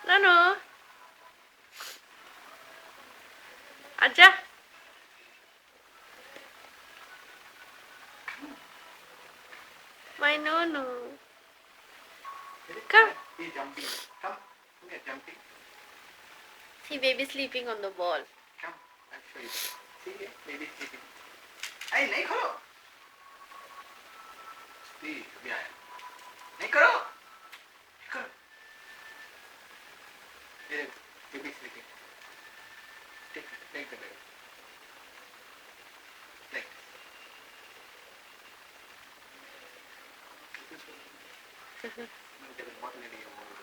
Nanu, आजा. My Nunu. Come. He's jumping. Come. Look at jumping. See baby sleeping on the ball. Come. I'll show you. See here, baby sleeping. Hey, नहीं करो. See, अभी आया. नहीं करो. करो. ये baby sleeping. Take the baby. Like this. There is bottle in your mouth.